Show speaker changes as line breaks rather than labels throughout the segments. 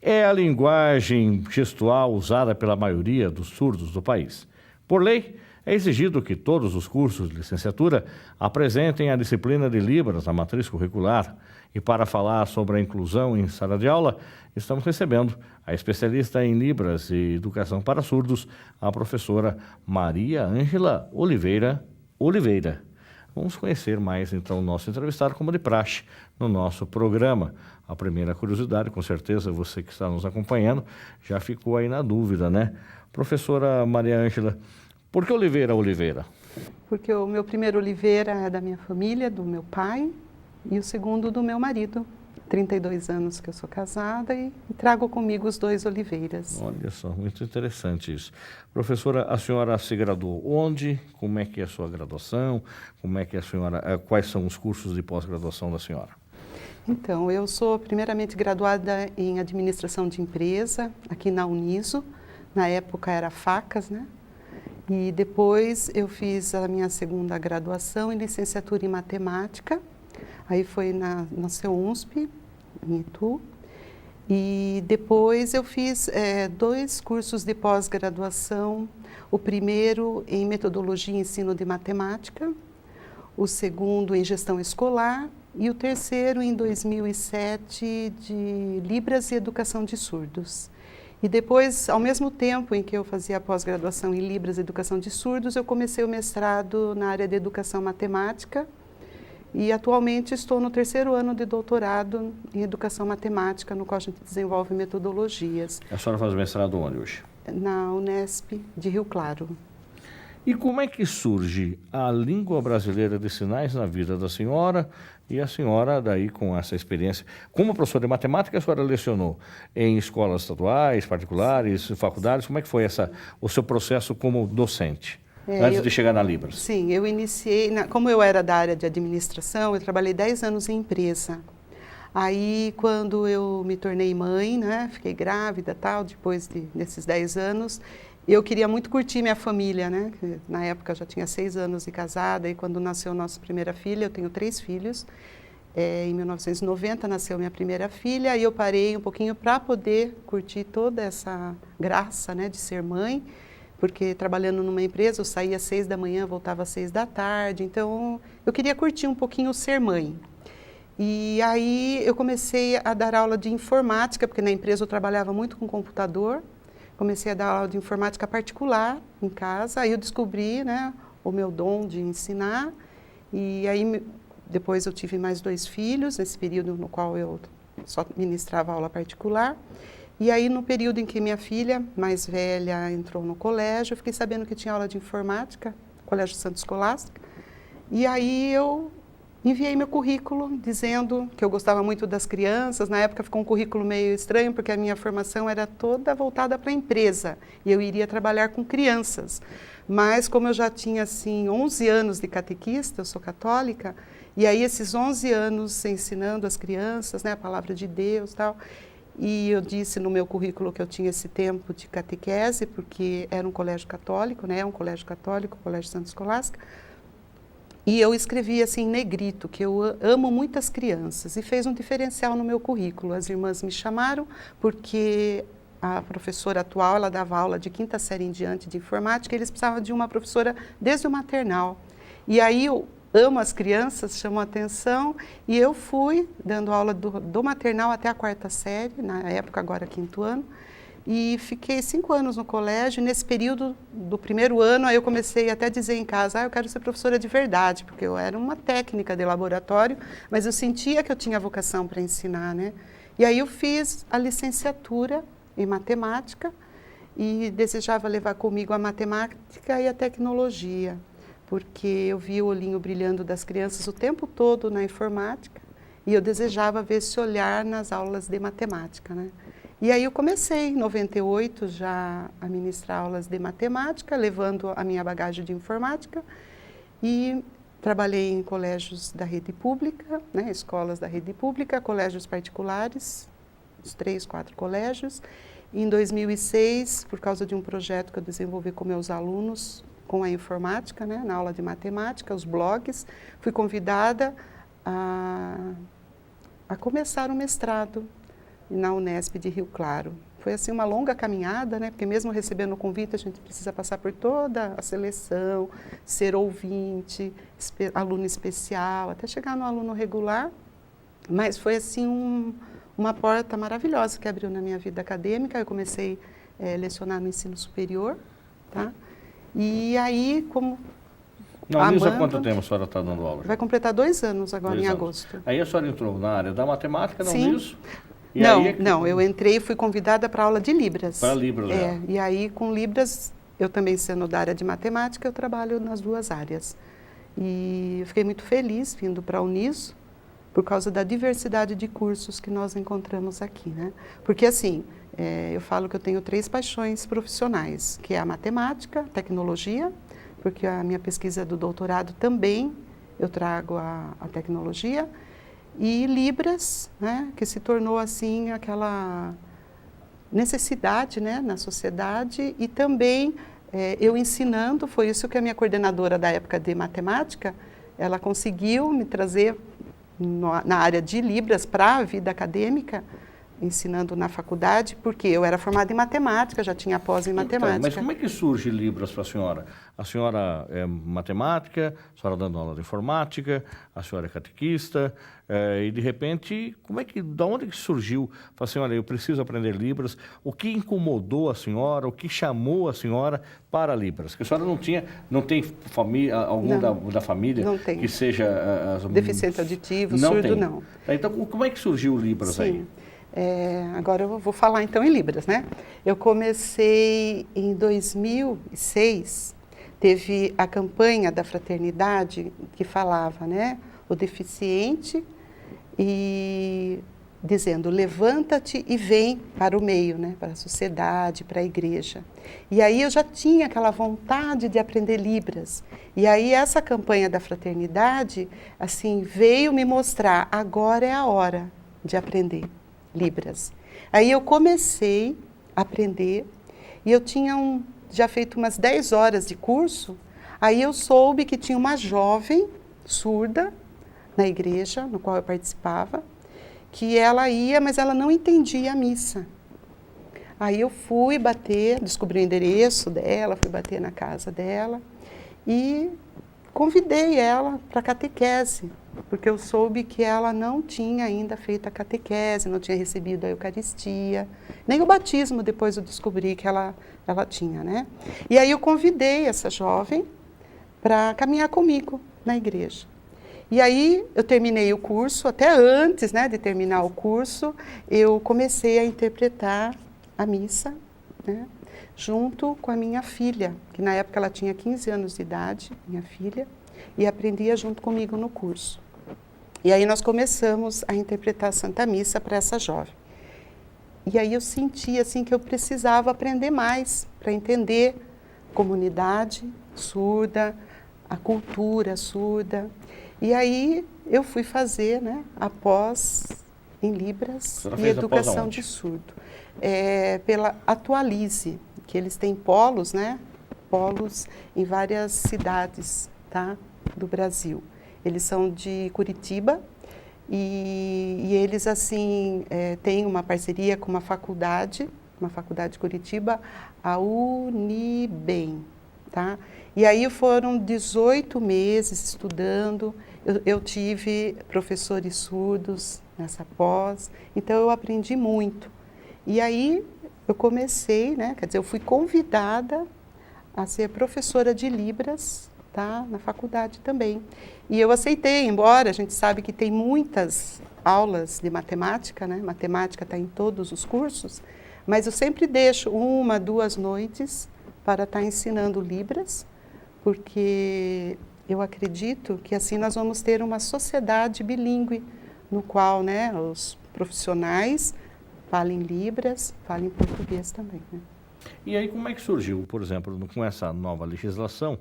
é a linguagem gestual usada pela maioria dos surdos do país. Por lei, é exigido que todos os cursos de licenciatura apresentem a disciplina de Libras na matriz curricular. E para falar sobre a inclusão em sala de aula, estamos recebendo a especialista em Libras e Educação para Surdos, a professora Maria Ângela Oliveira. Vamos conhecer mais, então, o nosso entrevistado, como de praxe, no nosso programa. A primeira curiosidade, com certeza, você que está nos acompanhando, já ficou aí na dúvida, né? Professora Maria Ângela, por que Oliveira?
Porque o meu primeiro Oliveira é da minha família, do meu pai, e o segundo do meu marido. 32 anos que eu sou casada e trago comigo os dois Oliveiras.
Olha só, muito interessante isso. Professora, a senhora se graduou onde? Como é que é a sua graduação? Como é que a senhora, quais são os cursos de pós-graduação da senhora?
Então, eu sou primeiramente graduada em Administração de Empresa, aqui na Uniso. Na época era Facas, né? E depois eu fiz a minha segunda graduação em Licenciatura em Matemática. Aí foi na CEUNSP, em Itu. E depois eu fiz 2 cursos de pós-graduação. O primeiro em Metodologia e Ensino de Matemática, o segundo em Gestão Escolar e o terceiro em 2007 de Libras e Educação de Surdos. E depois, ao mesmo tempo em que eu fazia a pós-graduação em Libras e Educação de Surdos, eu comecei o mestrado na área de Educação Matemática e atualmente estou no 3º ano de doutorado em Educação Matemática, no qual a gente desenvolve metodologias.
A senhora faz mestrado onde hoje?
Na Unesp de Rio Claro.
E como é que surge a língua brasileira de sinais na vida da senhora e a senhora daí com essa experiência? Como professora de matemática, a senhora lecionou em escolas estaduais, particulares, faculdades? Como é que foi o seu processo como docente, antes de chegar na Libras?
Sim, eu iniciei, como eu era da área de administração, eu trabalhei 10 anos em empresa. Aí, quando eu me tornei mãe, né, fiquei grávida tal, depois desses 10 anos, eu queria muito curtir minha família, né? Na época eu já tinha 6 anos de casada e quando nasceu nossa primeira filha, eu tenho 3 filhos. Em 1990 nasceu minha primeira filha e eu parei um pouquinho para poder curtir toda essa graça, né, de ser mãe, porque trabalhando numa empresa eu saía às 6 da manhã, voltava às 6 da tarde, então eu queria curtir um pouquinho ser mãe. E aí eu comecei a dar aula de informática, porque na empresa eu trabalhava muito com computador. Comecei a dar aula de informática particular em casa, aí eu descobri, né, o meu dom de ensinar, e aí depois eu tive mais 2 filhos, nesse período no qual eu só ministrava aula particular, e aí no período em que minha filha mais velha entrou no colégio, eu fiquei sabendo que tinha aula de informática, Colégio Santo Escolástico, e aí eu enviei meu currículo dizendo que eu gostava muito das crianças. Na época ficou um currículo meio estranho, porque a minha formação era toda voltada para a empresa e eu iria trabalhar com crianças. Mas como eu já tinha assim 11 anos de catequista, eu sou católica, e aí esses 11 anos ensinando as crianças, né, a palavra de Deus e tal, e eu disse no meu currículo que eu tinha esse tempo de catequese, porque era um colégio católico, né, um colégio católico, o Colégio Santo Escolástico. E eu escrevi assim em negrito, que eu amo muitas crianças, e fez um diferencial no meu currículo. As irmãs me chamaram porque a professora atual, ela dava aula de 5ª série em diante de informática, e eles precisavam de uma professora desde o maternal. E aí eu amo as crianças, chamou a atenção, e eu fui dando aula do maternal até a 4ª série, na época agora 5º ano, e fiquei 5 anos no colégio. E nesse período do 1º ano, aí eu comecei até a dizer em casa, eu quero ser professora de verdade, porque eu era uma técnica de laboratório, mas eu sentia que eu tinha vocação para ensinar, né? E aí eu fiz a licenciatura em matemática e desejava levar comigo a matemática e a tecnologia, porque eu via o olhinho brilhando das crianças o tempo todo na informática e eu desejava ver esse olhar nas aulas de matemática, né? E aí eu comecei, em 98, já a ministrar aulas de matemática, levando a minha bagagem de informática, e trabalhei em colégios da rede pública, né, escolas da rede pública, colégios particulares, uns 3, 4 colégios. E em 2006, por causa de um projeto que eu desenvolvi com meus alunos, com a informática, né, na aula de matemática, os blogs, fui convidada a começar o mestrado e na Unesp de Rio Claro. Foi assim uma longa caminhada, né? Porque mesmo recebendo o convite, a gente precisa passar por toda a seleção, ser ouvinte, aluno especial, até chegar no aluno regular. Mas foi assim uma porta maravilhosa que abriu na minha vida acadêmica. Eu comecei a lecionar no ensino superior, tá? E aí, como
Na Uniso, há quanto tempo a senhora está dando aula?
Vai completar 2 anos agora,
2
em
anos.
agosto.
Aí a senhora entrou na área da matemática, na
Sim.
Uniso? E
Não,
aí
não, eu entrei e fui convidada para aula de Libras.
Para Libras,
E aí com Libras, eu também sendo da área de matemática, eu trabalho nas 2 áreas. E eu fiquei muito feliz vindo para a Uniso, por causa da diversidade de cursos que nós encontramos aqui, né? Porque assim, eu falo que eu tenho 3 paixões profissionais, que é a matemática, tecnologia, porque a minha pesquisa do doutorado também eu trago a tecnologia, e Libras, né, que se tornou assim aquela necessidade, né, na sociedade, e também eu ensinando, foi isso que a minha coordenadora da época de matemática, ela conseguiu me trazer na área de Libras para a vida acadêmica, ensinando na faculdade, porque eu era formada em matemática, já tinha pós em matemática.
Então, mas como é que surge Libras para a senhora? A senhora é matemática, a senhora dando aula de informática, a senhora é catequista, e de repente, da onde que surgiu? Fala assim, olha, eu preciso aprender Libras. O que incomodou a senhora, o que chamou a senhora para Libras? Que a senhora não tem família, algum da família que seja...
deficiente auditivo,
não
surdo,
tem.
não.
Então, como é que surgiu o Libras aí?
Agora eu vou falar então em Libras, né? Eu comecei em 2006, teve a campanha da fraternidade que falava, né? O deficiente e dizendo, levanta-te e vem para o meio, né? Para a sociedade, para a igreja. E aí eu já tinha aquela vontade de aprender Libras. E aí essa campanha da fraternidade, assim, veio me mostrar, agora é a hora de aprender Libras. Aí eu comecei a aprender e eu tinha já feito umas 10 horas de curso, aí eu soube que tinha uma jovem surda na igreja, no qual eu participava, que ela ia, mas ela não entendia a missa. Aí eu fui bater, descobri o endereço dela, fui bater na casa dela e convidei ela para a catequese, porque eu soube que ela não tinha ainda feito a catequese, não tinha recebido a Eucaristia, nem o batismo depois eu descobri que ela tinha, né? E aí eu convidei essa jovem para caminhar comigo na igreja. E aí eu terminei o curso, até antes, né, de terminar o curso, eu comecei a interpretar a missa, né, junto com a minha filha, que na época ela tinha 15 anos de idade, minha filha, e aprendia junto comigo no curso. E aí nós começamos a interpretar a Santa Missa para essa jovem. E aí eu senti assim que eu precisava aprender mais para entender a comunidade surda, a cultura surda. E aí eu fui fazer, né, a pós em Libras e educação de surdo. Pela Atualize, que eles têm polos, né, polos em várias cidades, tá, do Brasil. Eles são de Curitiba e eles assim têm uma parceria com uma faculdade de Curitiba, a Unibem, tá? E aí foram 18 meses estudando, eu tive professores surdos nessa pós, então eu aprendi muito. E aí eu comecei, né, quer dizer, eu fui convidada a ser professora de Libras, tá, na faculdade também. E eu aceitei, embora a gente sabe que tem muitas aulas de matemática, né, matemática está em todos os cursos, mas eu sempre deixo 1, 2 noites para estar ensinando Libras, porque eu acredito que assim nós vamos ter uma sociedade bilíngue, no qual, né, os profissionais falem Libras, falem português também, né?
E aí como é que surgiu, por exemplo, com essa nova legislação,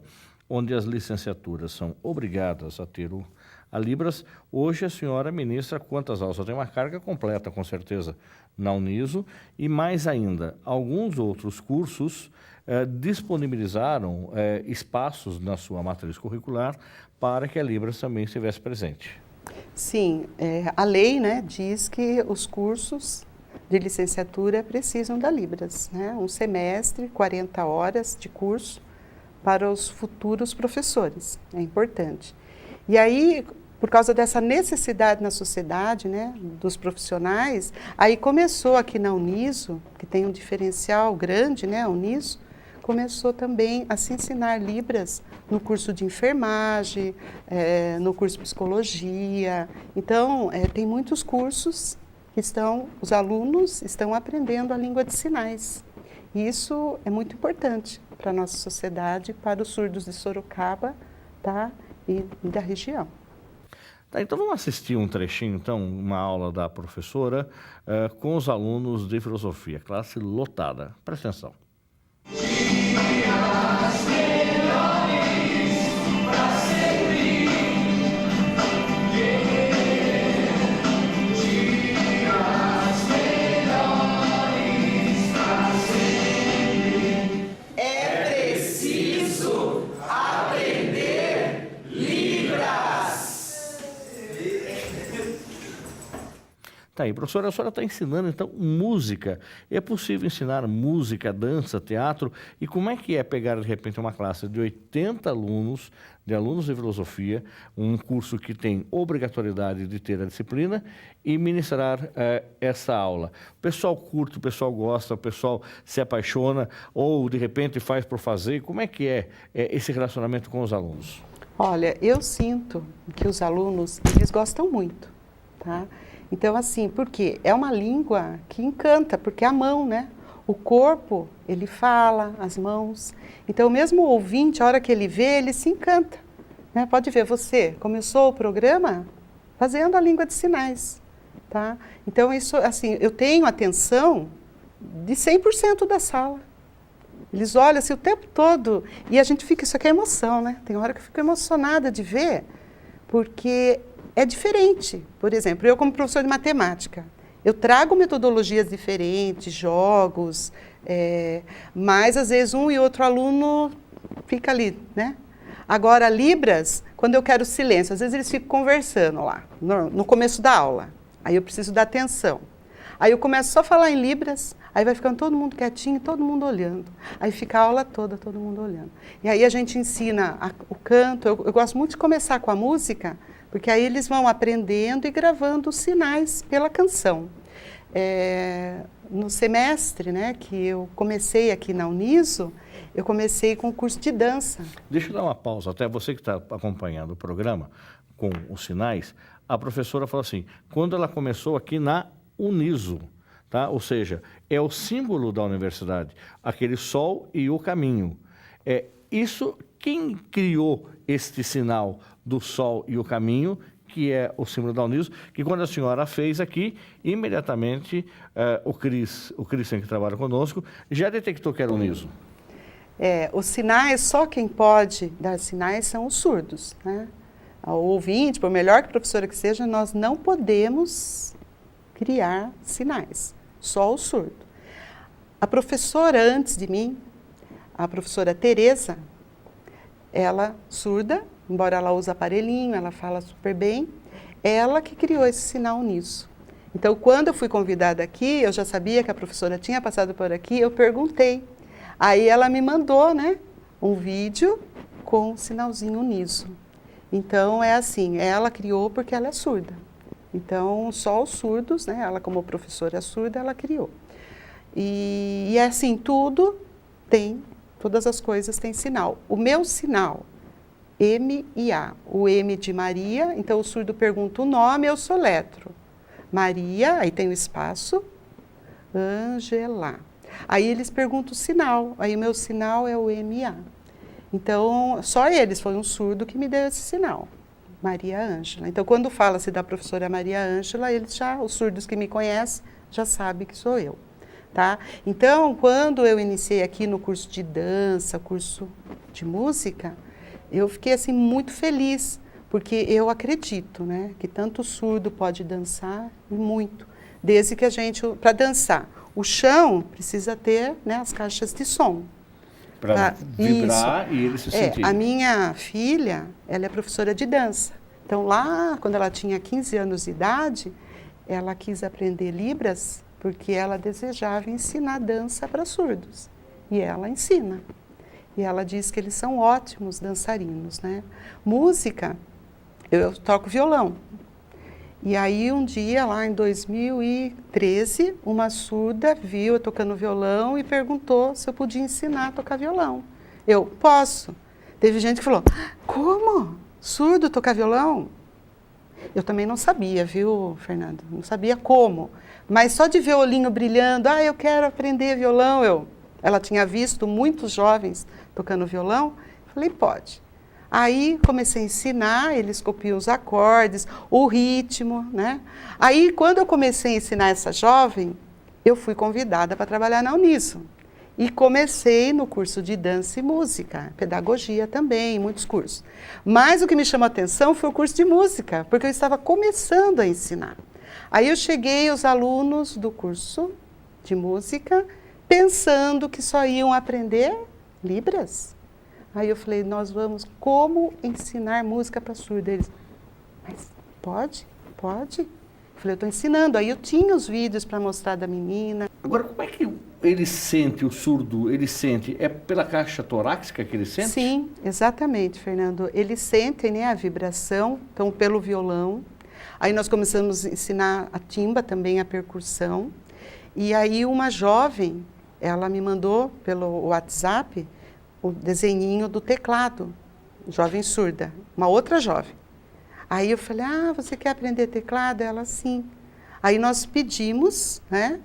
onde as licenciaturas são obrigadas a ter a Libras? Hoje a senhora ministra quantas aulas? Tem uma carga completa, com certeza, na Uniso, e mais ainda, alguns outros cursos disponibilizaram espaços na sua matriz curricular para que a Libras também estivesse presente.
Sim, a lei, né, diz que os cursos de licenciatura precisam da Libras, né? Um semestre, 40 horas de curso para os futuros professores, é importante. E aí, por causa dessa necessidade na sociedade, né, dos profissionais, aí começou aqui na Uniso, que tem um diferencial grande, né, a Uniso, começou também a se ensinar Libras no curso de enfermagem, no curso de psicologia. Então, tem muitos cursos que os alunos estão aprendendo a língua de sinais. E isso é muito importante para a nossa sociedade, para os surdos de Sorocaba, tá, e da região.
Tá, então vamos assistir um trechinho, então, uma aula da professora com os alunos de filosofia, classe lotada. Presta atenção. Tá aí, professora, a senhora está ensinando, então, música. É possível ensinar música, dança, teatro? E como é que é pegar, de repente, uma classe de 80 alunos, de alunos de filosofia, um curso que tem obrigatoriedade de ter a disciplina, e ministrar essa aula? O pessoal curte, o pessoal gosta, o pessoal se apaixona, ou, de repente, faz por fazer? Como é que é esse relacionamento com os alunos?
Olha, eu sinto que os alunos, eles gostam muito, tá? Então, assim, porque é uma língua que encanta, porque é a mão, né? O corpo, ele fala, as mãos. Então, mesmo o ouvinte, a hora que ele vê, ele se encanta, né? Pode ver, você começou o programa fazendo a língua de sinais, tá? Então, isso, assim, eu tenho atenção de 100% da sala. Eles olham assim o tempo todo e a gente fica, isso aqui é emoção, né? Tem hora que eu fico emocionada de ver, porque é diferente. Por exemplo, eu como professor de matemática, eu trago metodologias diferentes, jogos, mas às vezes um e outro aluno fica ali, né? Agora, Libras, quando eu quero silêncio, às vezes eles ficam conversando lá, no começo da aula. Aí eu preciso dar atenção. Aí eu começo só a falar em Libras, aí vai ficando todo mundo quietinho, todo mundo olhando. Aí fica a aula toda, todo mundo olhando. E aí a gente ensina o canto, eu gosto muito de começar com a música, porque aí eles vão aprendendo e gravando os sinais pela canção. No semestre, né, que eu comecei aqui na Uniso, eu comecei com o curso de dança.
Deixa eu dar uma pausa, até você que está acompanhando o programa com os sinais, a professora falou assim, quando ela começou aqui na Uniso, tá? Ou seja, é o símbolo da universidade, aquele sol e o caminho. Isso, quem criou este sinal do sol e o caminho, que é o símbolo da Uniso, que quando a senhora fez aqui, imediatamente o Cristian, que trabalha conosco, já detectou que era Uniso.
Os sinais, só quem pode dar sinais são os surdos, né? O ouvinte, por melhor que professora que seja, nós não podemos criar sinais, só o surdo. A professora antes de mim, a professora Tereza, ela surda, embora ela use aparelhinho, ela fala super bem, ela que criou esse sinal Uniso. Então, quando eu fui convidada aqui, eu já sabia que a professora tinha passado por aqui, eu perguntei. Aí ela me mandou, né, um vídeo com o sinalzinho Uniso. Então, é assim, ela criou porque ela é surda. Então, só os surdos, né, ela como professora surda, ela criou. E é assim, todas as coisas têm sinal. O meu sinal, M e A. O M de Maria, então o surdo pergunta o nome, eu soletro. Maria, aí tem o espaço, Ângela. Aí eles perguntam o sinal, aí o meu sinal é o MA. Então, só eles, foi um surdo que me deu esse sinal, Maria Ângela. Então, quando fala-se da professora Maria Ângela, os surdos que me conhecem, já sabem que sou eu. Tá? Então, quando eu iniciei aqui no curso de dança, curso de música, eu fiquei assim muito feliz, porque eu acredito, né, que tanto o surdo pode dançar e muito, desde que para dançar, o chão precisa ter, né, as caixas de som.
Para vibrar isso. E ele se sentir.
A minha filha, ela é professora de dança. Então lá, quando ela tinha 15 anos de idade, ela quis aprender Libras porque ela desejava ensinar dança para surdos. E ela ensina. E ela diz que eles são ótimos dançarinos, né? Música, eu toco violão. E aí um dia, lá em 2013, uma surda viu eu tocando violão e perguntou se eu podia ensinar a tocar violão. Eu, posso. Teve gente que falou, como? Surdo tocar violão? Eu também não sabia, viu, Fernando? Não sabia como. Mas só de ver o olhinho brilhando, eu quero aprender violão. Ela tinha visto muitos jovens tocando violão. Falei, pode. Aí comecei a ensinar, eles copiam os acordes, o ritmo, né? Aí, quando eu comecei a ensinar essa jovem, eu fui convidada para trabalhar na Uniso. E comecei no curso de dança e música, pedagogia também, muitos cursos. Mas o que me chamou a atenção foi o curso de música, porque eu estava começando a ensinar. Aí eu cheguei os alunos do curso de música, pensando que só iam aprender Libras. Aí eu falei, nós vamos como ensinar música para surdo. Eles, mas pode? Pode? Eu falei, eu estou ensinando. Aí eu tinha os vídeos para mostrar da menina.
Agora, como é que ele sente, o surdo, ele sente? É pela caixa torácica que ele sente?
Sim, exatamente, Fernando. Eles sentem, né, a vibração, então pelo violão. Aí nós começamos a ensinar a timba, também a percussão. E aí uma jovem, ela me mandou pelo WhatsApp o desenhinho do teclado, jovem surda, uma outra jovem. Aí eu falei, você quer aprender teclado? Ela, sim. Aí nós pedimos, né?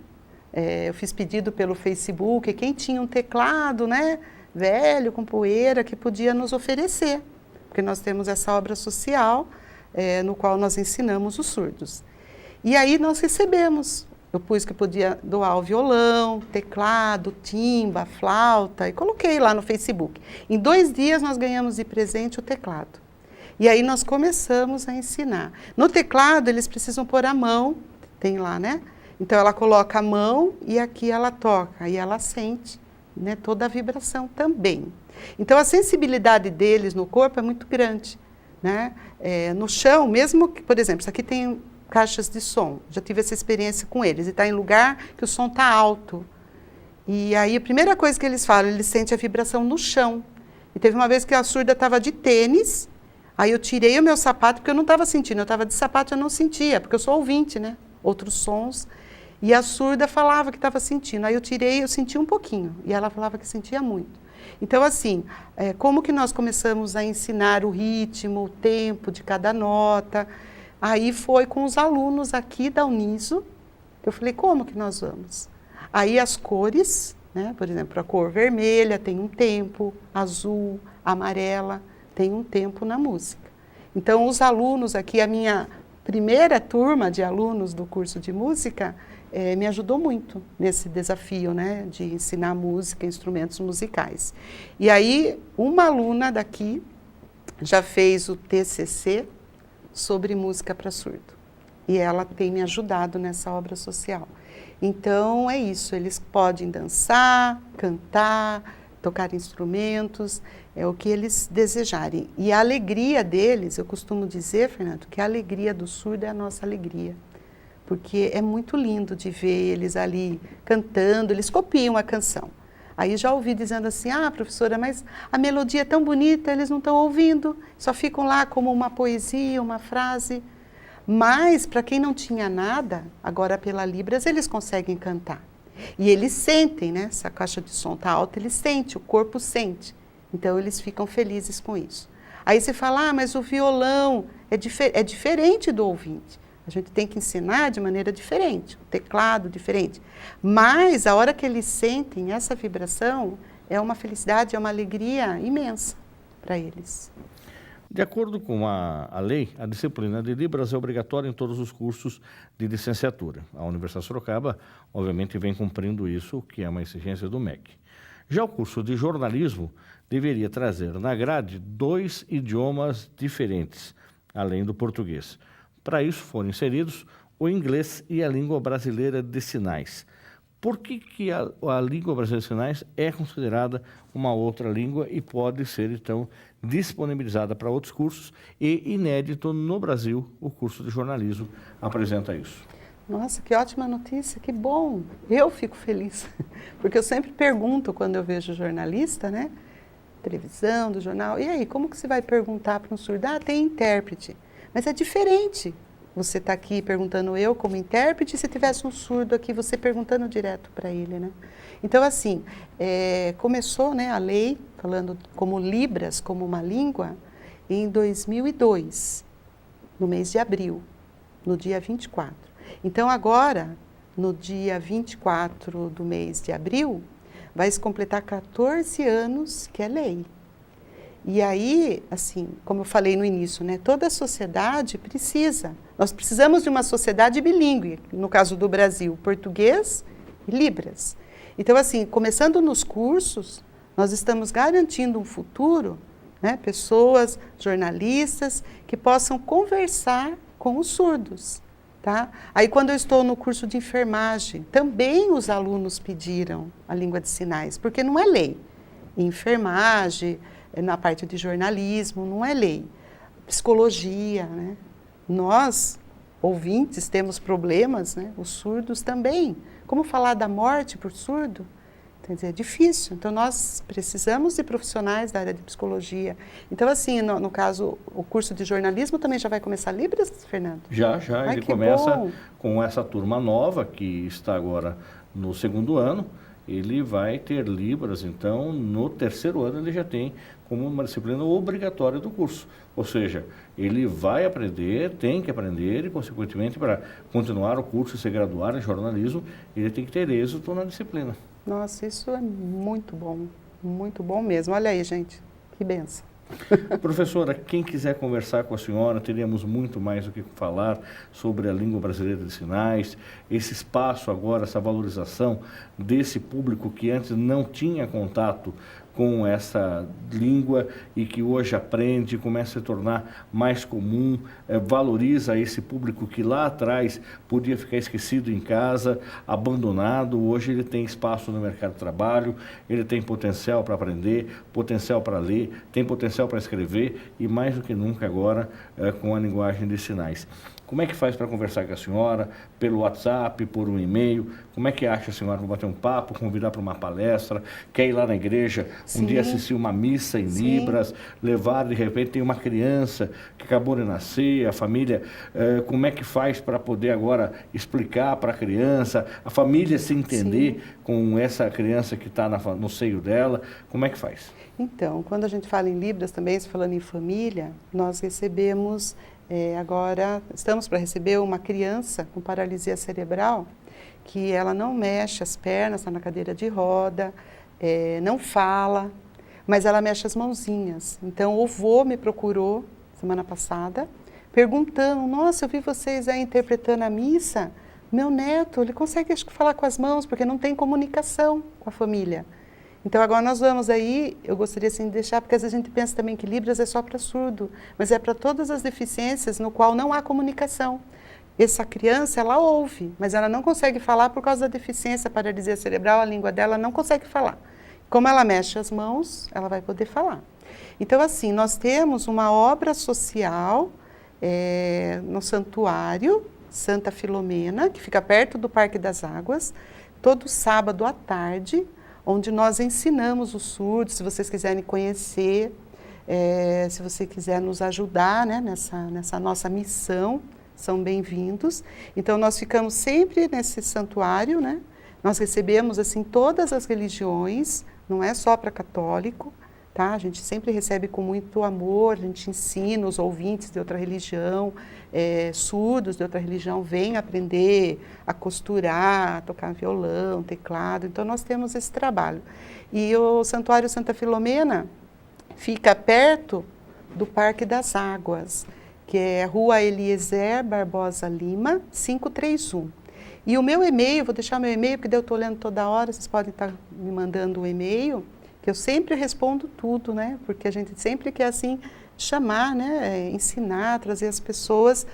Eu fiz pedido pelo Facebook, quem tinha um teclado, né, velho, com poeira, que podia nos oferecer, porque nós temos essa obra social, no qual nós ensinamos os surdos. E aí nós recebemos. Eu pus que podia doar o violão, teclado, timba, flauta, e coloquei lá no Facebook. Em 2 dias nós ganhamos de presente o teclado. E aí nós começamos a ensinar. No teclado eles precisam pôr a mão, tem lá, né? Então ela coloca a mão e aqui ela toca, e ela sente, né, toda a vibração também. Então a sensibilidade deles no corpo é muito grande, né? No chão, mesmo que, por exemplo, isso aqui tem caixas de som, já tive essa experiência com eles, e está em lugar que o som está alto. E aí a primeira coisa que eles falam, eles sentem a vibração no chão. E teve uma vez que a surda estava de tênis, aí eu tirei o meu sapato, porque eu não estava sentindo, eu estava de sapato e eu não sentia, porque eu sou ouvinte, né? Outros sons. E a surda falava que estava sentindo, aí eu tirei, eu senti um pouquinho, e ela falava que sentia muito. Então, assim, como que nós começamos a ensinar o ritmo, o tempo de cada nota? Aí foi com os alunos aqui da Uniso, eu falei, como que nós vamos? Aí as cores, né? Por exemplo, a cor vermelha tem um tempo, azul, amarela, tem um tempo na música. Então, os alunos aqui, a minha primeira turma de alunos do curso de música, me ajudou muito nesse desafio, né? De ensinar música, instrumentos musicais. E aí, uma aluna daqui já fez o TCC, sobre música para surdo. E ela tem me ajudado nessa obra social. Então, é isso, eles podem dançar, cantar, tocar instrumentos, é o que eles desejarem. E a alegria deles, eu costumo dizer, Fernando, que a alegria do surdo é a nossa alegria. Porque é muito lindo de ver eles ali cantando, eles copiam a canção. Aí já ouvi dizendo assim, professora, mas a melodia é tão bonita, eles não estão ouvindo, só ficam lá como uma poesia, uma frase. Mas, para quem não tinha nada, agora pela Libras, eles conseguem cantar. E eles sentem, né? Se a caixa de som está alta, eles sentem, o corpo sente. Então, eles ficam felizes com isso. Aí você fala, mas o violão é diferente do ouvinte. A gente tem que ensinar de maneira diferente, o teclado diferente. Mas, a hora que eles sentem essa vibração, é uma felicidade, é uma alegria imensa para eles.
De acordo com a lei, a disciplina de Libras é obrigatória em todos os cursos de licenciatura. A Universidade de Sorocaba, obviamente, vem cumprindo isso, que é uma exigência do MEC. Já o curso de jornalismo deveria trazer na grade 2 idiomas diferentes, além do português. Para isso foram inseridos o inglês e a língua brasileira de sinais. Por que a língua brasileira de sinais é considerada uma outra língua e pode ser, então, disponibilizada para outros cursos e, inédito no Brasil, o curso de jornalismo apresenta isso?
Nossa, que ótima notícia, que bom. Eu fico feliz, porque eu sempre pergunto quando eu vejo jornalista, né? Televisão, do jornal, e aí, como que você vai perguntar para um surdo? Ah, tem intérprete. Mas é diferente. Você está aqui perguntando eu como intérprete, se tivesse um surdo aqui, você perguntando direto para ele, né? Então, assim, começou, né, a lei, falando como Libras, como uma língua, em 2002, no mês de abril, no dia 24. Então, agora, no dia 24 do mês de abril, vai se completar 14 anos que é lei. E aí, assim, como eu falei no início, né, toda a sociedade precisa. Nós precisamos de uma sociedade bilíngue, no caso do Brasil, português e Libras. Então, assim, começando nos cursos, nós estamos garantindo um futuro, né, pessoas, jornalistas, que possam conversar com os surdos. Tá? Aí, quando eu estou no curso de enfermagem, também os alunos pediram a língua de sinais, porque não é lei. Em enfermagem, na parte de jornalismo, não é lei. Psicologia, né? Nós, ouvintes, temos problemas, né? Os surdos também. Como falar da morte por surdo? Quer dizer, é difícil. Então, nós precisamos de profissionais da área de psicologia. Então, assim, no caso, o curso de jornalismo também já vai começar Libras, Fernando?
Já, ele começa com essa turma nova, que está agora no 2º ano. Ele vai ter Libras, então, no 3º ano ele já tem como uma disciplina obrigatória do curso. Ou seja, ele vai aprender, tem que aprender, e, consequentemente, para continuar o curso e se graduar em jornalismo, ele tem que ter êxito na disciplina.
Nossa, isso é muito bom mesmo. Olha aí, gente, que benção.
Professora, quem quiser conversar com a senhora, teríamos muito mais o que falar sobre a língua brasileira de sinais, esse espaço agora, essa valorização desse público que antes não tinha contato com essa língua e que hoje aprende, começa a se tornar mais comum, valoriza esse público que lá atrás podia ficar esquecido em casa, abandonado. Hoje ele tem espaço no mercado de trabalho, ele tem potencial para aprender, potencial para ler, tem potencial para escrever e mais do que nunca agora com a linguagem de sinais. Como é que faz para conversar com a senhora? Pelo WhatsApp, por um e-mail? Como é que acha a senhora para bater um papo, convidar para uma palestra? Quer ir lá na igreja, um dia assistir uma missa em Libras, levar, de repente, tem uma criança que acabou de nascer, a família, como é que faz para poder agora explicar para a criança, a família se entender com essa criança que está no seio dela? Como é que faz?
Então, quando a gente fala em Libras também, falando em família, nós recebemos... agora, estamos para receber uma criança com paralisia cerebral, que ela não mexe as pernas, está na cadeira de roda, não fala, mas ela mexe as mãozinhas. Então, o vô me procurou semana passada, perguntando, nossa, eu vi vocês aí interpretando a missa, meu neto, ele consegue, acho que, falar com as mãos, porque não tem comunicação com a família. Então, agora nós vamos aí, eu gostaria assim, de deixar, porque às vezes a gente pensa também que Libras é só para surdo, mas é para todas as deficiências no qual não há comunicação. Essa criança, ela ouve, mas ela não consegue falar por causa da deficiência, paralisia cerebral, a língua dela não consegue falar. Como ela mexe as mãos, ela vai poder falar. Então, assim, nós temos uma obra social no santuário Santa Filomena, que fica perto do Parque das Águas, todo sábado à tarde, onde nós ensinamos os surdos. Se vocês quiserem conhecer, se você quiser nos ajudar, né, nessa nossa missão, são bem-vindos. Então, nós ficamos sempre nesse santuário, né? Nós recebemos assim todas as religiões, não é só para católico, tá? A gente sempre recebe com muito amor, a gente ensina os ouvintes de outra religião, surdos de outra religião, vêm aprender a costurar, a tocar violão, teclado. Então, nós temos esse trabalho. E o Santuário Santa Filomena fica perto do Parque das Águas, que é Rua Eliezer Barbosa Lima, 531. E o meu e-mail, vou deixar meu e-mail, porque eu estou olhando toda hora, vocês podem estar me mandando um e-mail, que eu sempre respondo tudo, né? Porque a gente sempre quer, assim, chamar, né? Ensinar, trazer as pessoas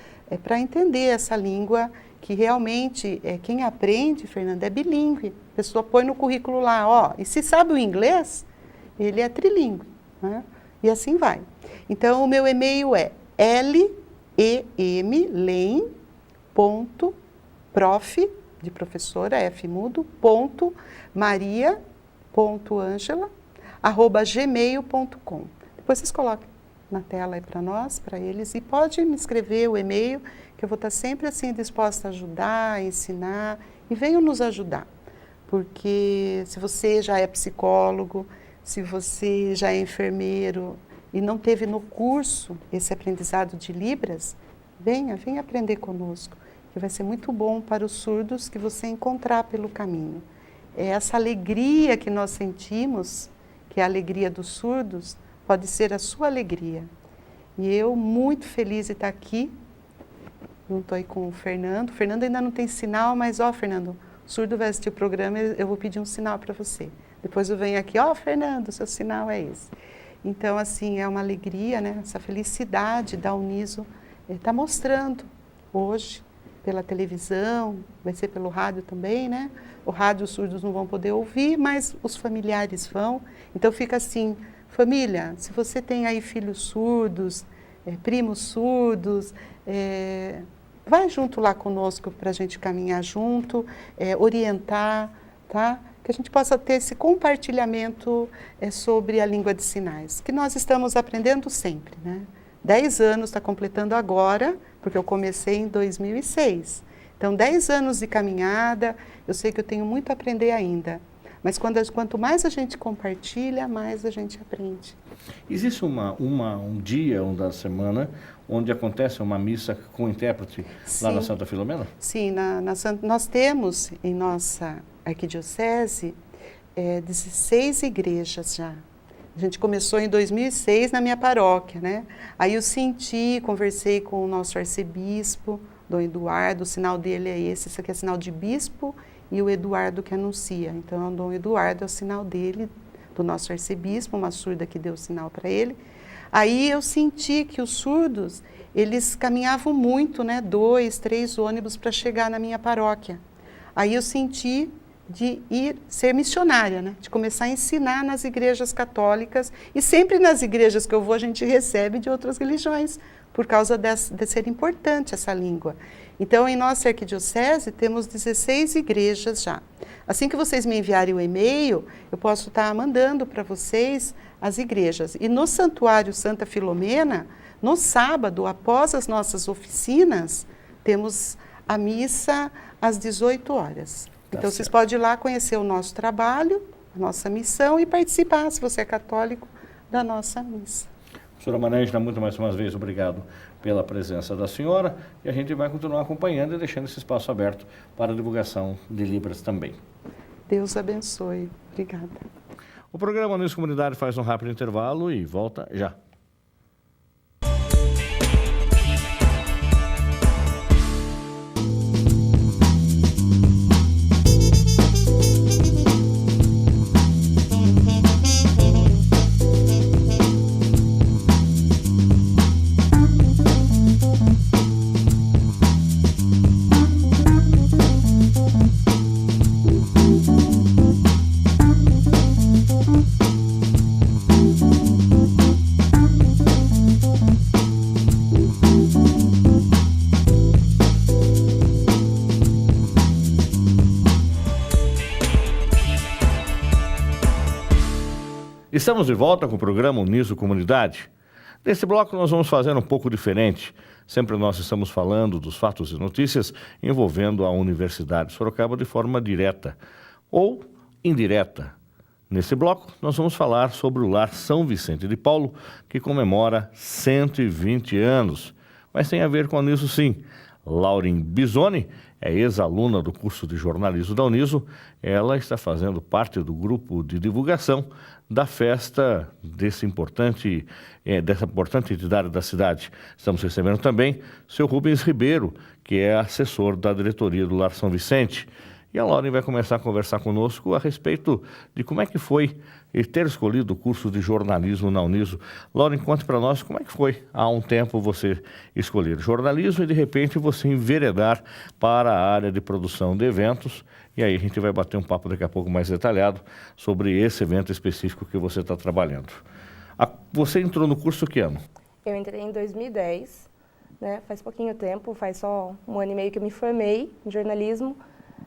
para entender essa língua que realmente, quem aprende, Fernanda, é bilíngue. A pessoa põe no currículo lá, ó, e se sabe o inglês, ele é trilíngue, né? E assim vai. Então, o meu e-mail é lem.com prof, de professora, F mudo, ponto, maria.angela@gmail.com. Depois vocês colocam na tela aí para nós, para eles, e pode me escrever o e-mail, que eu vou estar sempre assim disposta a ajudar, a ensinar, e venham nos ajudar. Porque se você já é psicólogo, se você já é enfermeiro e não teve no curso esse aprendizado de Libras, venha aprender conosco, que vai ser muito bom para os surdos que você encontrar pelo caminho. É essa alegria que nós sentimos, que é a alegria dos surdos, pode ser a sua alegria. E eu, muito feliz de estar aqui, não estou aí com o Fernando. O Fernando ainda não tem sinal, mas, Fernando, o surdo vai assistir o programa, eu vou pedir um sinal para você. Depois eu venho aqui, Fernando, seu sinal é esse. Então, assim, é uma alegria, né? Essa felicidade da Uniso está mostrando hoje, pela televisão, vai ser pelo rádio também, né? O rádio os surdos não vão poder ouvir, mas os familiares vão. Então fica assim, família, se você tem aí filhos surdos, primos surdos, vai junto lá conosco para a gente caminhar junto, orientar, tá? Que a gente possa ter esse compartilhamento sobre a língua de sinais, que nós estamos aprendendo sempre, né? 10 anos está completando agora, porque eu comecei em 2006. Então, 10 anos de caminhada, eu sei que eu tenho muito a aprender ainda. Mas quanto mais a gente compartilha, mais a gente aprende.
Existe um dia, da semana, onde acontece uma missa com intérprete lá na Santa Filomena?
Sim, nós temos em nossa arquidiocese 16 igrejas já. A gente começou em 2006 na minha paróquia, né? Aí eu conversei com o nosso arcebispo, Dom Eduardo, o sinal dele é esse aqui é sinal de bispo, e o Eduardo que anuncia. Então, o Dom Eduardo é o sinal dele, do nosso arcebispo, uma surda que deu o sinal para ele. Aí eu senti que os surdos, eles caminhavam muito, né? 2, 3 ônibus para chegar na minha paróquia. Aí eu senti de ser missionária, né? De começar a ensinar nas igrejas católicas, e sempre nas igrejas que eu vou a gente recebe de outras religiões, por causa de ser importante essa língua. Então, em nossa arquidiocese, temos 16 igrejas já. Assim que vocês me enviarem o e-mail, eu posso estar mandando para vocês as igrejas. E no Santuário Santa Filomena, no sábado, após as nossas oficinas, temos a missa às 18 horas. Então, vocês podem ir lá conhecer o nosso trabalho, a nossa missão e participar, se você é católico, da nossa missa.
Professora Manangela, muito mais uma vez, obrigado pela presença da senhora, e a gente vai continuar acompanhando e deixando esse espaço aberto para a divulgação de Libras também.
Deus abençoe. Obrigada.
O programa Uniso Comunidade faz um rápido intervalo e volta já. Estamos de volta com o programa Uniso Comunidade. Nesse bloco nós vamos fazer um pouco diferente. Sempre nós estamos falando dos fatos e notícias envolvendo a Universidade de Sorocaba de forma direta ou indireta. Nesse bloco nós vamos falar sobre o Lar São Vicente de Paulo, que comemora 120 anos. Mas tem a ver com a Uniso sim. Lauren Bisoni é ex-aluna do curso de jornalismo da Uniso. Ela está fazendo parte do grupo de divulgação da festa dessa importante entidade da cidade. Estamos recebendo também o seu Rubens Ribeiro, que é assessor da diretoria do Lar São Vicente. E a Lauren vai começar a conversar conosco a respeito de como é que foi ter escolhido o curso de jornalismo na Uniso. Lauren, conte para nós como é que foi há um tempo você escolher jornalismo e de repente você enveredar para a área de produção de eventos. E aí a gente vai bater um papo daqui a pouco mais detalhado sobre esse evento específico que você está trabalhando. Você entrou no curso que ano?
Eu entrei em 2010, né? Faz pouquinho tempo, faz só 1 ano e meio que eu me formei em jornalismo.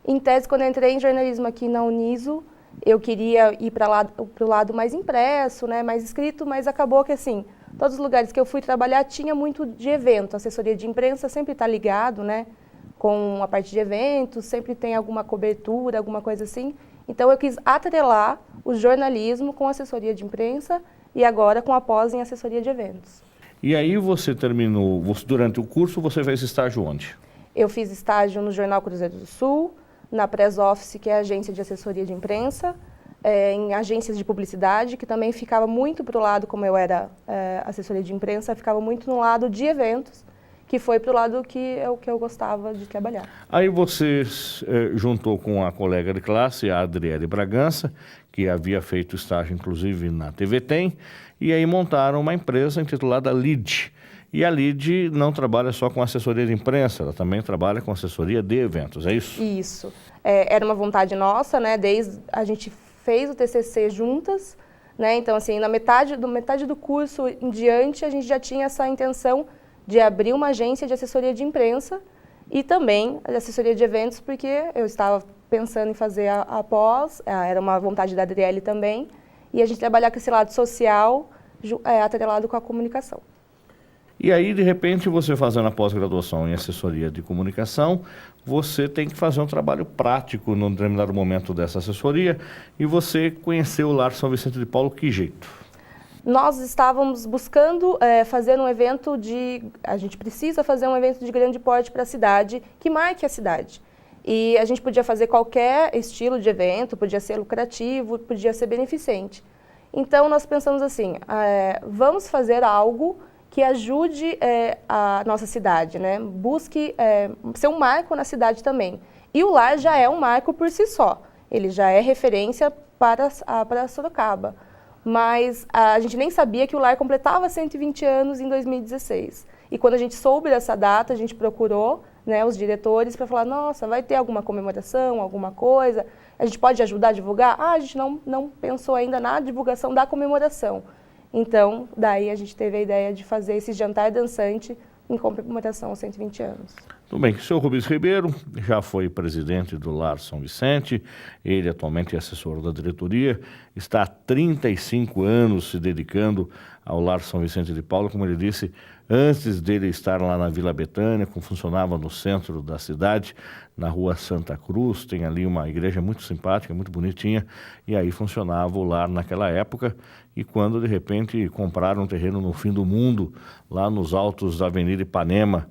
Em tese, quando eu entrei em jornalismo aqui na Uniso, eu queria ir para o lado mais impresso, né, mais escrito, mas acabou que, assim, todos os lugares que eu fui trabalhar tinha muito de evento. A assessoria de imprensa sempre está ligado, né, com a parte de eventos, sempre tem alguma cobertura, alguma coisa assim. Então, eu quis atrelar o jornalismo com a assessoria de imprensa e agora com a pós em assessoria de eventos.
E aí você terminou, durante o curso, você fez estágio onde?
Eu fiz estágio no Jornal Cruzeiro do Sul, na Press Office, que é a agência de assessoria de imprensa, em agências de publicidade, que também ficava muito para o lado, como eu era assessoria de imprensa, ficava muito no lado de eventos, que foi para o lado que eu gostava de trabalhar.
Aí você juntou com a colega de classe, a Adriele Bragança, que havia feito estágio, inclusive, na TV Tem, e aí montaram uma empresa intitulada LID. E a LID não trabalha só com assessoria de imprensa, ela também trabalha com assessoria de eventos, é isso?
Isso. Era uma vontade nossa, né? Desde a gente fez o TCC juntas, né? Então, assim, na metade do curso em diante, a gente já tinha essa intenção de abrir uma agência de assessoria de imprensa e também de assessoria de eventos, porque eu estava pensando em fazer a pós, era uma vontade da Adriele também, e a gente trabalhar com esse lado social, atrelado com a comunicação.
E aí, de repente, você fazendo a pós-graduação em assessoria de comunicação, você tem que fazer um trabalho prático num determinado momento dessa assessoria e você conheceu o Lar São Vicente de Paulo, que jeito?
Nós estávamos buscando fazer um evento a gente precisa fazer um evento de grande porte para a cidade, que marque a cidade. E a gente podia fazer qualquer estilo de evento, podia ser lucrativo, podia ser beneficente. Então, nós pensamos assim, vamos fazer algo que ajude a nossa cidade, né? Busque ser um marco na cidade também. E o Lar já é um marco por si só, ele já é referência para Sorocaba. Mas a gente nem sabia que o Lar completava 120 anos em 2016. E quando a gente soube dessa data, a gente procurou, né, os diretores para falar, nossa, vai ter alguma comemoração, alguma coisa? A gente pode ajudar a divulgar? A gente não pensou ainda na divulgação da comemoração. Então, daí a gente teve a ideia de fazer esse jantar dançante em comemoração aos 120 anos.
Tudo bem, o senhor Rubens Ribeiro já foi presidente do Lar São Vicente, ele atualmente é assessor da diretoria, está há 35 anos se dedicando ao Lar São Vicente de Paulo, como ele disse, antes dele estar lá na Vila Betânia, como funcionava no centro da cidade, na rua Santa Cruz, tem ali uma igreja muito simpática, muito bonitinha, e aí funcionava o lar naquela época, e quando de repente compraram um terreno no fim do mundo, lá nos altos da Avenida Ipanema,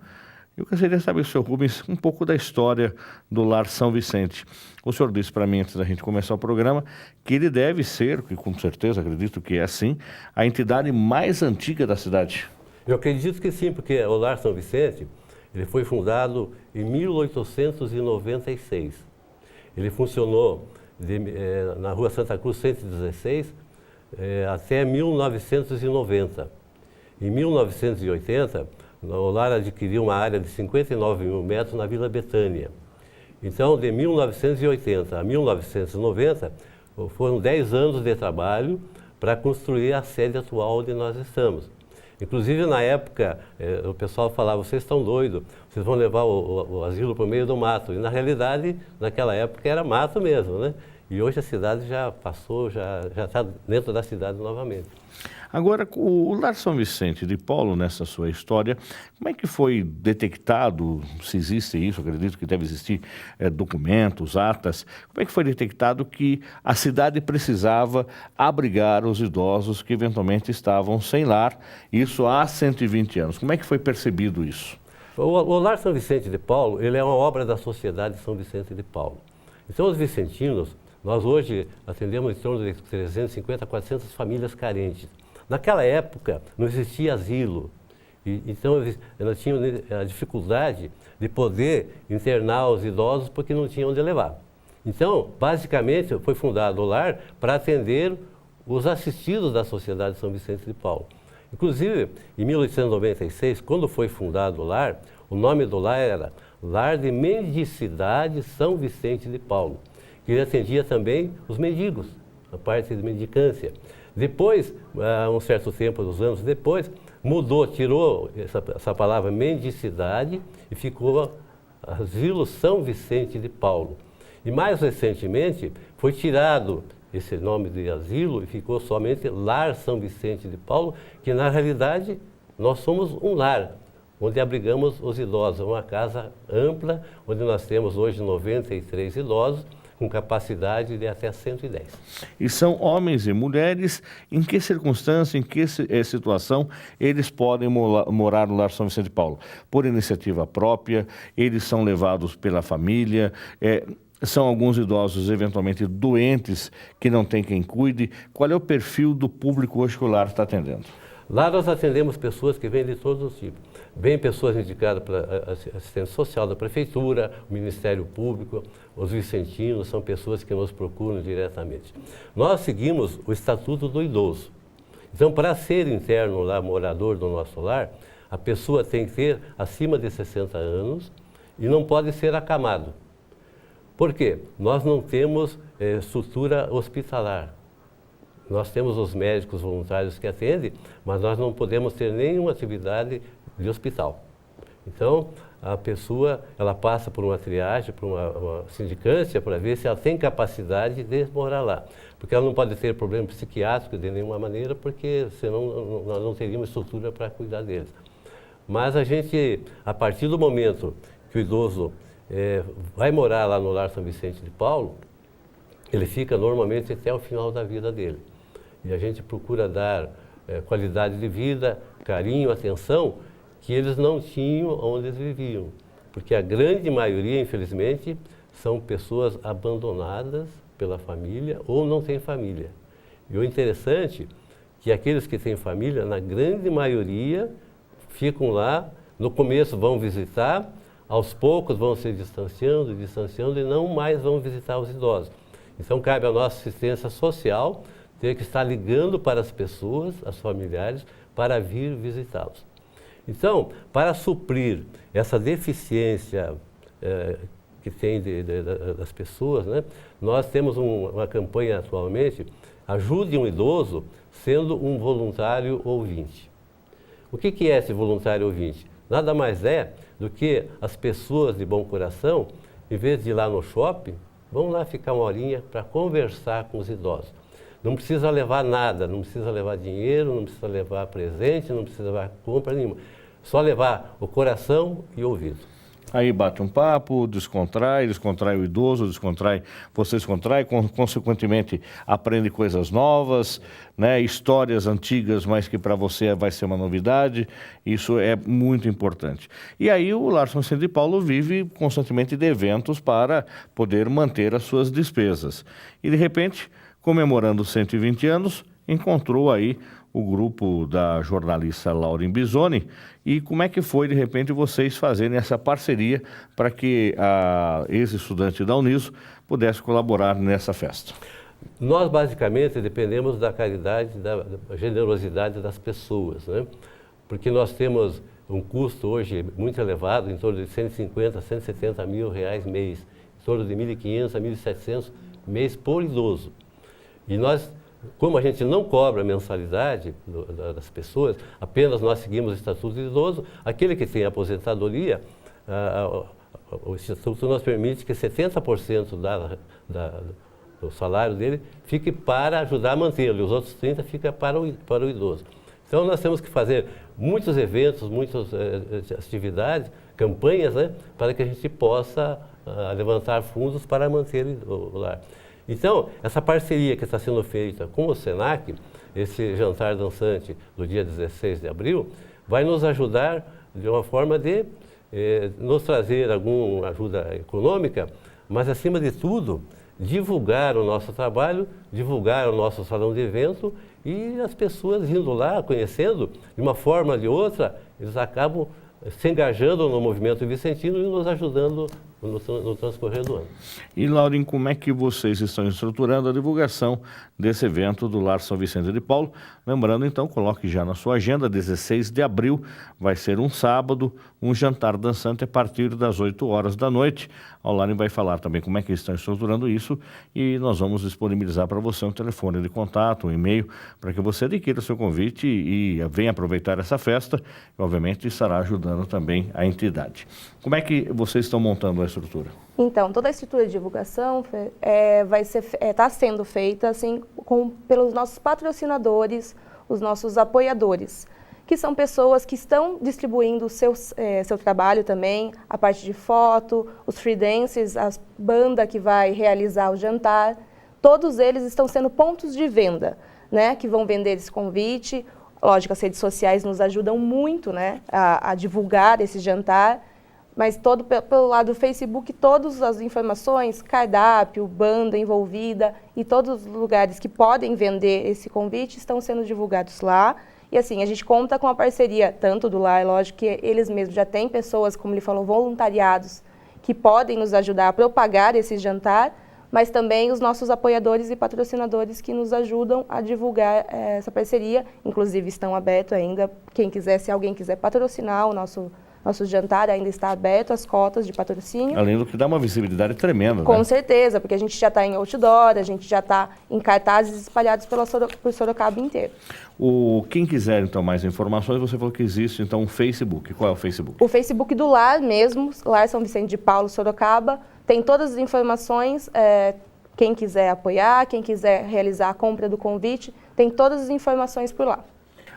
eu gostaria de saber, senhor Rubens, um pouco da história do Lar São Vicente. O senhor disse para mim, antes da gente começar o programa, que ele deve ser, que com certeza acredito que é assim, a entidade mais antiga da cidade.
Eu acredito que sim, porque o Lar São Vicente, ele foi fundado em 1896. Ele funcionou na rua Santa Cruz 116 até 1990. Em 1980, o Lar adquiriu uma área de 59 mil metros na Vila Betânia. Então, de 1980 a 1990, foram 10 anos de trabalho para construir a sede atual onde nós estamos. Inclusive, na época, o pessoal falava, vocês estão doidos, vocês vão levar o asilo para o meio do mato. E, na realidade, naquela época era mato mesmo, né? E hoje a cidade já passou, já está dentro da cidade novamente.
Agora, o Lar São Vicente de Paulo, nessa sua história, como é que foi detectado, se existe isso, acredito que deve existir documentos, atas, como é que foi detectado que a cidade precisava abrigar os idosos que eventualmente estavam sem lar, isso há 120 anos? Como é que foi percebido isso?
O Lar São Vicente de Paulo, ele é uma obra da Sociedade São Vicente de Paulo. Então, os vicentinos, nós hoje atendemos em torno de 350 a 400 famílias carentes. Naquela época, não existia asilo, então elas tinham a dificuldade de poder internar os idosos porque não tinham onde levar. Então, basicamente, foi fundado o lar para atender os assistidos da Sociedade São Vicente de Paulo. Inclusive, em 1896, quando foi fundado o lar, o nome do lar era Lar de Mendicidade São Vicente de Paulo, que atendia também os mendigos, a parte de mendicância. Depois, um certo tempo, uns anos depois, mudou, tirou essa palavra mendicidade e ficou Asilo São Vicente de Paulo. E mais recentemente foi tirado esse nome de asilo e ficou somente Lar São Vicente de Paulo, que na realidade nós somos um lar, onde abrigamos os idosos, uma casa ampla, onde nós temos hoje 93 idosos, com capacidade de até 110.
E são homens e mulheres, em que circunstância, em que situação eles podem morar no Lar São Vicente de Paulo? Por iniciativa própria, eles são levados pela família, são alguns idosos eventualmente doentes que não tem quem cuide. Qual é o perfil do público hoje que o lar está atendendo?
Lá nós atendemos pessoas que vêm de todos os tipos. Vêm pessoas indicadas para assistência social da prefeitura, o Ministério Público, os vicentinos, são pessoas que nos procuram diretamente. Nós seguimos o Estatuto do Idoso. Então, para ser interno lá, morador do nosso lar, a pessoa tem que ter acima de 60 anos e não pode ser acamado. Por quê? Nós não temos estrutura hospitalar. Nós temos os médicos voluntários que atendem, mas nós não podemos ter nenhuma atividade de hospital. Então, a pessoa, ela passa por uma triagem, por uma sindicância, para ver se ela tem capacidade de morar lá. Porque ela não pode ter problema psiquiátrico de nenhuma maneira, porque senão nós não teríamos estrutura para cuidar deles. Mas a gente, a partir do momento que o idoso vai morar lá no Lar São Vicente de Paulo, ele fica normalmente até o final da vida dele. E a gente procura dar qualidade de vida, carinho, atenção, que eles não tinham onde eles viviam. Porque a grande maioria, infelizmente, são pessoas abandonadas pela família ou não têm família. E o interessante é que aqueles que têm família, na grande maioria, ficam lá, no começo vão visitar, aos poucos vão se distanciando e não mais vão visitar os idosos. Então cabe à nossa assistência social ter que estar ligando para as pessoas, as familiares, para vir visitá-los. Então, para suprir essa deficiência que tem das pessoas, né, nós temos uma campanha atualmente, Ajude um Idoso sendo um voluntário ouvinte. O que é esse voluntário ouvinte? Nada mais é do que as pessoas de bom coração, em vez de ir lá no shopping, vão lá ficar uma horinha para conversar com os idosos. Não precisa levar nada, não precisa levar dinheiro, não precisa levar presente, não precisa levar compra nenhuma. Só levar o coração e o ouvido.
Aí bate um papo, descontrai o idoso, você descontrai, consequentemente aprende coisas novas, né, histórias antigas, mas que para você vai ser uma novidade. Isso é muito importante. E aí o Lar São Vicente de Paulo vive constantemente de eventos para poder manter as suas despesas. E de repente, comemorando 120 anos, encontrou aí o grupo da jornalista Lauren Bisoni. E como é que foi, de repente, vocês fazerem essa parceria para que a ex-estudante da Uniso pudesse colaborar nessa festa?
Nós, basicamente, dependemos da caridade, da generosidade das pessoas, né? Porque nós temos um custo hoje muito elevado, em torno de 150, 170 mil reais mês, em torno de 1.500 a 1.700 mês por idoso. E nós, como a gente não cobra mensalidade das pessoas, apenas nós seguimos o Estatuto do Idoso, aquele que tem aposentadoria, o Estatuto nos permite que 70% do salário dele fique para ajudar a mantê-lo, e os outros 30% fica para o idoso. Então nós temos que fazer muitos eventos, muitas atividades, campanhas, né, para que a gente possa levantar fundos para manter o lar. Então, essa parceria que está sendo feita com o SENAC, esse jantar dançante do dia 16 de abril, vai nos ajudar de uma forma de nos trazer alguma ajuda econômica, mas, acima de tudo, divulgar o nosso trabalho, divulgar o nosso salão de evento, e as pessoas indo lá, conhecendo, de uma forma ou de outra, eles acabam se engajando no movimento vicentino e nos ajudando no transcorrer do ano.
E, Laurin, como é que vocês estão estruturando a divulgação desse evento do Lar São Vicente de Paulo? Lembrando, então, coloque já na sua agenda, 16 de abril, vai ser um sábado, um jantar dançante a partir das 8 horas da noite. A Laurin vai falar também como é que estão estruturando isso e nós vamos disponibilizar para você um telefone de contato, um e-mail, para que você adquira o seu convite e venha aproveitar essa festa e, obviamente, estará ajudando também a entidade. Como é que vocês estão montando a estrutura?
Então, toda a estrutura de divulgação está sendo feita assim, pelos nossos patrocinadores, os nossos apoiadores, que são pessoas que estão distribuindo o seu trabalho também, a parte de foto, os free dancers, a banda que vai realizar o jantar, todos eles estão sendo pontos de venda, né, que vão vender esse convite. Lógico, as redes sociais nos ajudam muito, né, a divulgar esse jantar, mas pelo lado do Facebook, todas as informações, cardápio, banda envolvida e todos os lugares que podem vender esse convite estão sendo divulgados lá. E assim, a gente conta com a parceria tanto do Lar, lógico que eles mesmos já têm pessoas, como ele falou, voluntariados, que podem nos ajudar a propagar esse jantar, mas também os nossos apoiadores e patrocinadores que nos ajudam a divulgar essa parceria. Inclusive estão abertos ainda, se alguém quiser patrocinar o nosso jantar, ainda está aberto as cotas de patrocínio.
Além do que dá uma visibilidade tremenda,
Com
né?
certeza, porque a gente já está em outdoor, a gente já está em cartazes espalhados por Sorocaba inteiro.
Quem quiser, então, mais informações, você falou que existe, então, um Facebook. Qual é o Facebook?
O Facebook do Lar mesmo, Lar São Vicente de Paulo, Sorocaba, tem todas as informações, quem quiser apoiar, quem quiser realizar a compra do convite, tem todas as informações por lá.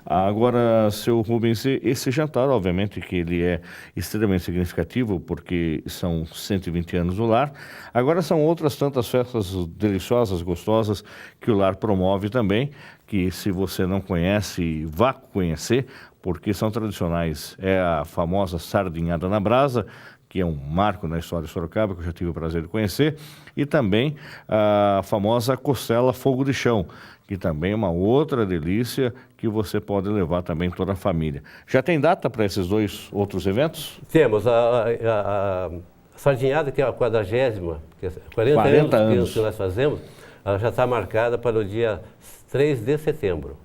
Agora, seu Rubens, esse jantar, obviamente que ele é extremamente significativo, porque são 120 anos do Lar. Agora são outras tantas festas deliciosas, gostosas, que o Lar promove também, que se você não conhece, vá conhecer, porque são tradicionais. É a famosa sardinhada na brasa, que é um marco na história de Sorocaba, que eu já tive o prazer de conhecer, e também a famosa costela fogo de chão, que também é uma outra delícia que você pode levar também toda a família. Já tem data para esses dois outros eventos?
Temos a sardinhada, que é a 40ª, que é 40 anos que nós fazemos, ela já está marcada para o dia 3 de setembro.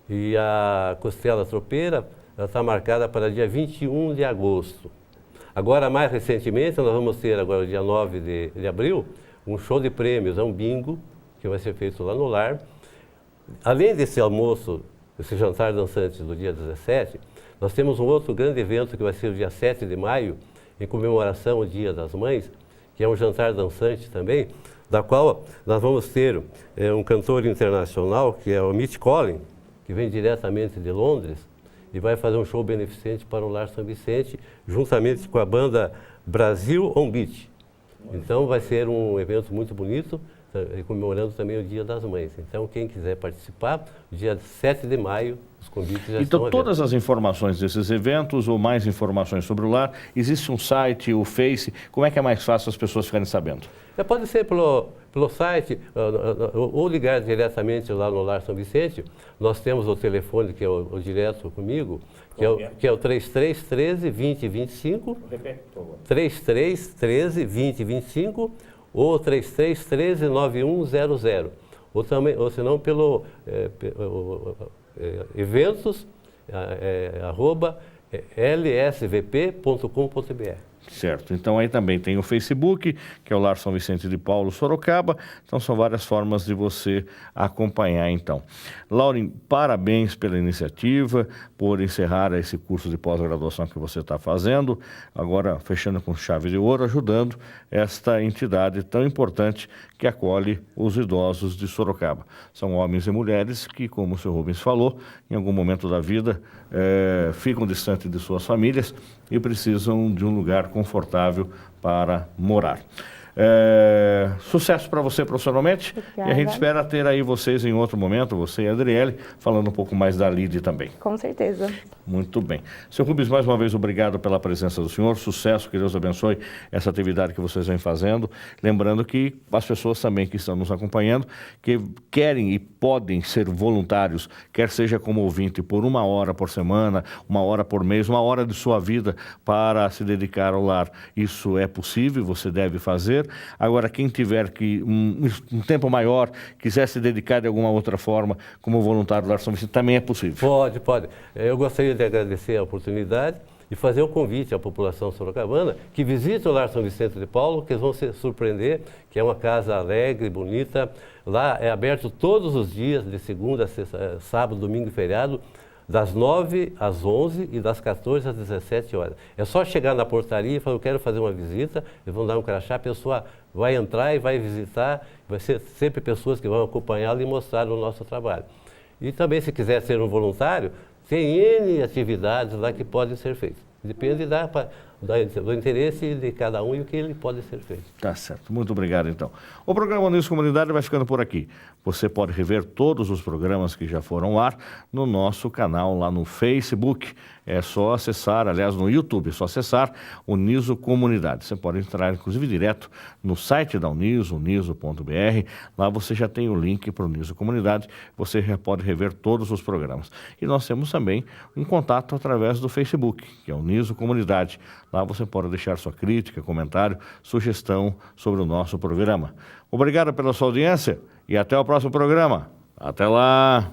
E a costela tropeira, ela está marcada para o dia 21 de agosto. Agora, mais recentemente, nós vamos ter agora, dia 9 de abril, um show de prêmios, um bingo, que vai ser feito lá no Lar. Além desse almoço, esse jantar dançante do dia 17, nós temos um outro grande evento que vai ser o dia 7 de maio, em comemoração ao Dia das Mães, que é um jantar dançante também, da qual nós vamos ter um cantor internacional, que é o Mitch Collin, que vem diretamente de Londres, e vai fazer um show beneficente para o Lar São Vicente, juntamente com a banda Brasil on Beach. Então vai ser um evento muito bonito, comemorando também o Dia das Mães. Então, quem quiser participar, dia 7 de maio, os convites já estão abertos.
Todas as informações desses eventos ou mais informações sobre o Lar, existe um site, o Face, como é que é mais fácil as pessoas ficarem sabendo?
Pode ser pelo site ou ligar diretamente lá no Lar São Vicente. Nós temos o telefone que é o direto comigo, que é o 3313 2025, 3313 2025 ou 3313 9100, ou se não pelo eventos @lsvp.com.br.
Certo, então aí também tem o Facebook, que é o Lar São Vicente de Paulo, Sorocaba, então são várias formas de você acompanhar então. Laurin, parabéns pela iniciativa, por encerrar esse curso de pós-graduação que você está fazendo, agora fechando com chave de ouro, ajudando esta entidade tão importante que acolhe os idosos de Sorocaba. São homens e mulheres que, como o senhor Rubens falou, em algum momento da vida ficam distantes de suas famílias e precisam de um lugar confortável para morar. Sucesso para você profissionalmente.
Obrigada.
E a gente espera ter aí vocês em outro momento, você e a Adriele, falando um pouco mais da Lide também.
Com certeza.
Muito bem. Seu Rubens, mais uma vez, obrigado pela presença do senhor. Sucesso, que Deus abençoe essa atividade que vocês vêm fazendo. Lembrando que as pessoas também que estão nos acompanhando, que querem e podem ser voluntários, quer seja como ouvinte, por 1 hora por semana, 1 hora por mês, 1 hora de sua vida para se dedicar ao lar. Isso é possível, você deve fazer. Agora, quem tiver que um tempo maior, quiser se dedicar de alguma outra forma, como voluntário do Lar São Vicente, também é possível.
Pode. Eu gostaria de agradecer a oportunidade e fazer um convite à população sorocabana que visite o Lar São Vicente de Paulo, que eles vão se surpreender, que é uma casa alegre, bonita. Lá é aberto todos os dias, de segunda a sexta, sábado, domingo e feriado, das 9 às 11 e das 14 às 17 horas. É só chegar na portaria e falar, eu quero fazer uma visita, eles vão dar um crachá, a pessoa vai entrar e vai visitar, vai ser sempre pessoas que vão acompanhá-lo e mostrar o nosso trabalho. E também, se quiser ser um voluntário, tem N atividades lá que podem ser feitas. Depende do interesse de cada um e o que ele pode ser feito.
Tá certo. Muito obrigado, então. O programa Unidos Comunidade vai ficando por aqui. Você pode rever todos os programas que já foram ao ar no nosso canal lá no Facebook. É só acessar, aliás, no YouTube, é só acessar Uniso Comunidade. Você pode entrar, inclusive, direto no site da Uniso, uniso.br. Lá você já tem o link para o Uniso Comunidade. Você já pode rever todos os programas. E nós temos também um contato através do Facebook, que é Uniso Comunidade. Lá você pode deixar sua crítica, comentário, sugestão sobre o nosso programa. Obrigado pela sua audiência e até o próximo programa. Até lá!